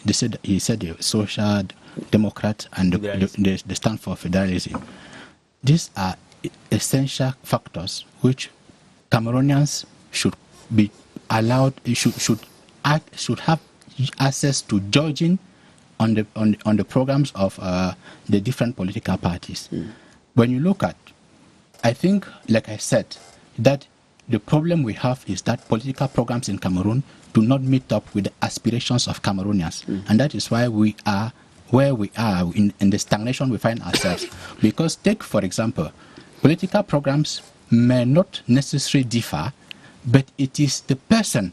he said the social democrat and they stand for federalism. These are essential factors which Cameroonians should be allowed, should have access to judging on the programs of the different political parties. When you look at, I think, like I said, that the problem we have is that political programs in Cameroon do not meet up with the aspirations of Cameroonians, and that is why we are where we are in the stagnation we find ourselves. Because take, for example, political programs may not necessarily differ, but it is the person,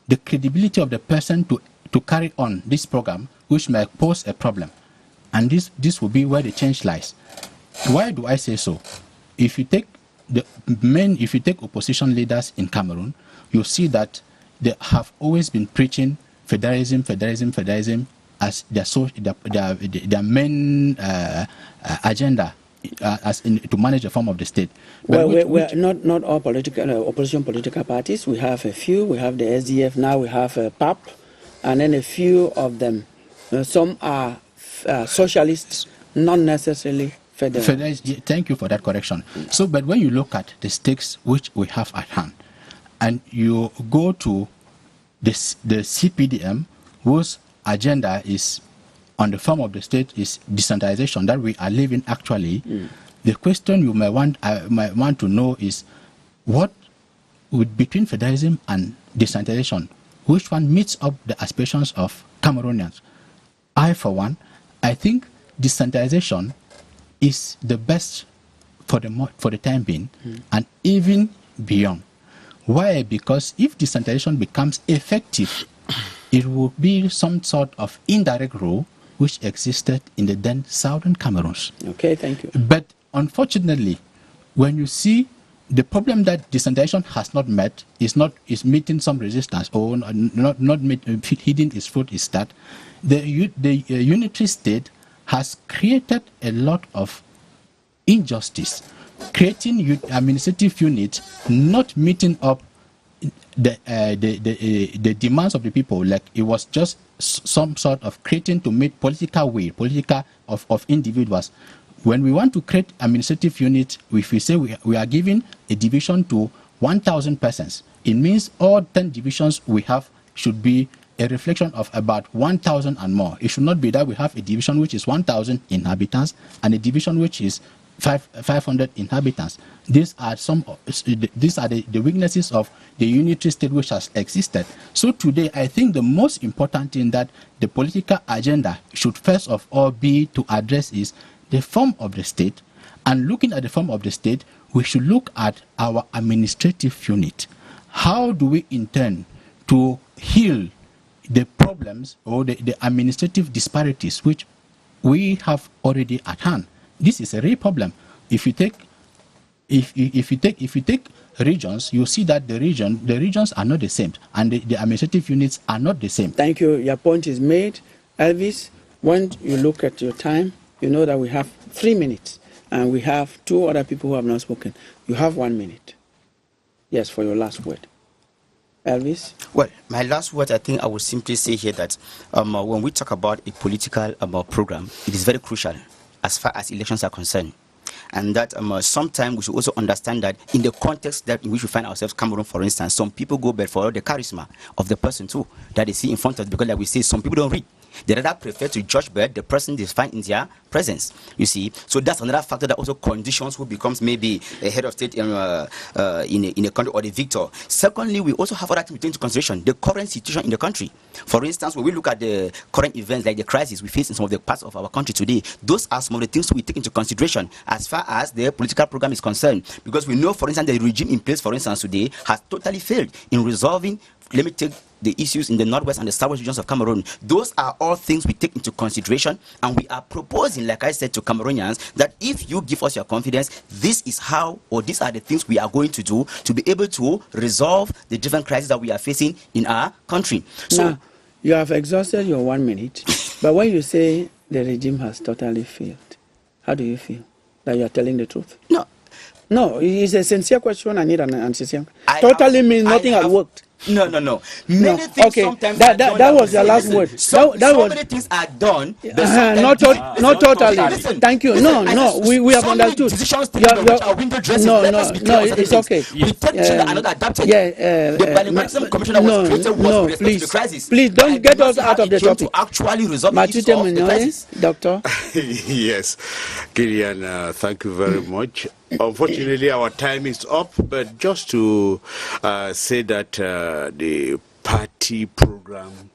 the credibility of the person to carry on this program which may pose a problem. And this will be where the change lies. Why do I say so? If you take opposition leaders in Cameroon, you'll see that they have always been preaching federalism as their main agenda to manage the form of the state. Well, we're not all opposition political parties. We have a few. We have the SDF now. We have PAP, and then a few of them. Some are socialists, not necessarily federal. Thank you for that correction. So, but when you look at the stakes which we have at hand, and you go to the CPDM, whose agenda is on the form of the state is decentralization that we are living actually. The question you might want to know is what would between federalism and decentralization, which one meets up the aspirations of Cameroonians? I, for one, I think decentralization is the best for the time being, and even beyond. Why? Because if decentralization becomes effective, it will be some sort of indirect rule which existed in the then southern Cameroons. Okay, thank you. But unfortunately, when you see the problem that decentralization has not met is meeting some resistance or hitting its fruit is that the unitary state has created a lot of injustice, creating administrative units not meeting up the demands of the people. Like it was just some sort of creating to meet political of individuals. When we want to create administrative units, if we say we are giving a division to 1,000 persons, it means all 10 divisions we have should be a reflection of about 1,000 and more. It should not be that we have a division which is 1,000 inhabitants and a division which is 500 inhabitants. These are the weaknesses of the unitary state which has existed. So today, I think the most important thing that the political agenda should first of all be to address is the form of the state. And looking at the form of the state, we should look at our administrative unit. How do we intend to heal the problems or the administrative disparities which we have already at hand? This is a real problem. If you take regions, you see that the regions are not the same, and the administrative units are not the same. Thank you. Your point is made, Elvis. When you look at your time, you know that we have 3 minutes, and we have 2 other people who have not spoken. You have 1 minute. Yes, for your last word. Elvis? Well, my last word, I think I would simply say here that when we talk about a political program, it is very crucial as far as elections are concerned. And that sometimes we should also understand that in the context that in which we find ourselves, Cameroon, for instance, some people go back for the charisma of the person too, that they see in front of them, because like we say, some people don't read. They rather prefer to judge by the person they find in their presence, you see. So that's another factor that also conditions who becomes maybe a head of state in a country or the victor. Secondly, we also have other things to take into consideration, the current situation in the country. For instance, when we look at the current events like the crisis we face in some of the parts of our country today, those are some of the things we take into consideration as far as the political program is concerned. Because we know, for instance, the regime in place, for instance, today has totally failed in resolving, let me take the issues in the northwest and the southwest regions of Cameroon. Those are all things we take into consideration, and we are proposing, like I said to Cameroonians, that if you give us your confidence, this is how, or these are the things we are going to do to be able to resolve the different crises that we are facing in our country. So now, you have exhausted your 1 minute, but when you say the regime has totally failed, how do you feel? That you are telling the truth? No, it's a sincere question. I need an answer. Totally means nothing has worked. No. Many things okay. sometimes that was your last word. So many things are done. Not totally. Listen, Thank you. No. We have understood. No. It's okay. Please don't get us out of the topic. To actually resolve the issue of the crisis. Doctor. Yes, Kilian, thank you very much. Unfortunately, our time is up, but just to say that the party program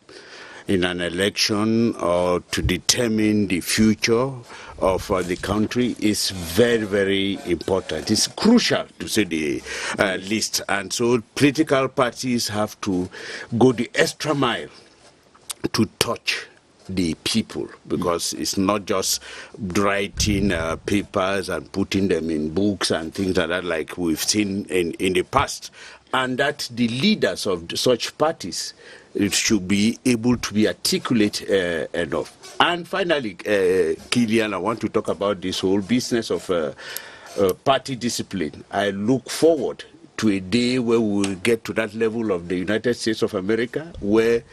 in an election or to determine the future of the country is very, very important. It's crucial, to say the least. And so political parties have to go the extra mile to touch the people, because it's not just writing papers and putting them in books and things like that, like we've seen in the past, and that the leaders of such parties should be able to be articulate enough. And finally, Kilian, I want to talk about this whole business of party discipline. I look forward to a day where we will get to that level of the United States of America, where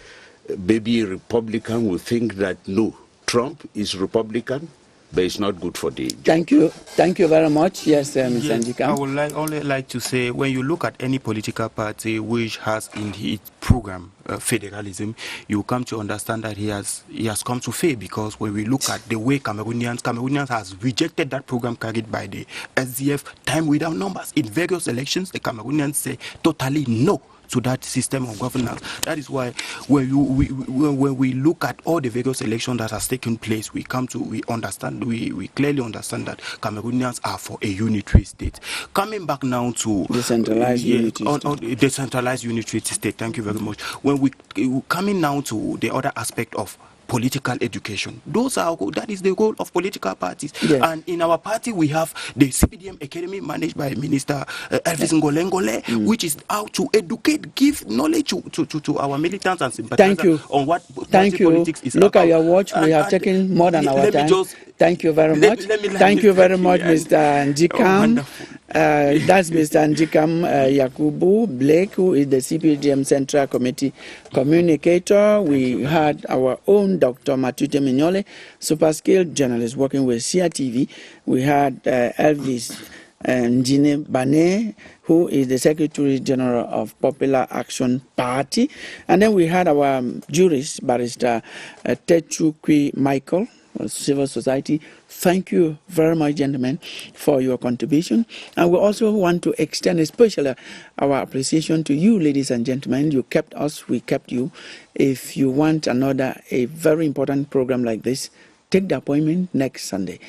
maybe a Republican will think that no, Trump is Republican, but it's not good for the job. Thank you very much. Yes, Mr. Njika. I would only like to say, when you look at any political party which has in its program federalism, you come to understand that he has come to fail, because when we look at the way Cameroonians has rejected that program carried by the SDF time without numbers. In various elections, the Cameroonians say totally no to that system of governance. That is why when we look at all the various elections that has taken place, we clearly understand that Cameroonians are for a unitary state. Coming back now to decentralized unitary state. Thank you very much. When we coming now to the other aspect of political education. That is the goal of political parties. Yes. And in our party, we have the CPDM Academy managed by Minister Elvis Ngolengole, which is out to educate, give knowledge to our militants and sympathizers Thank you. on what Thank you. politics is Look about. at your watch. We have taken more than our time. Thank you very much. Thank you very much, Mr. Njikam. That's Mr. Njikam Yakubu Blake, who is the CPDM Central Committee communicator. We had our own Dr. Matute Mignole, super skilled journalist working with CRTV. We had Elvis Njine Bane, who is the Secretary General of Popular Action Party. And then we had our jurist, Barrister Techukwi Michael, Civil Society. Thank you very much, gentlemen, for your contribution. And we also want to extend especially our appreciation to you, ladies and gentlemen. You kept us, we kept you. If you want a very important program like this, take the appointment next Sunday.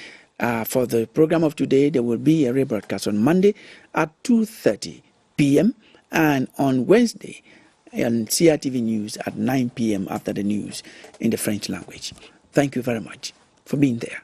For the program of today, there will be a rebroadcast on Monday at 2:30 p.m. and on Wednesday on CRTV News at 9 p.m. after the news in the French language. Thank you very much for being there.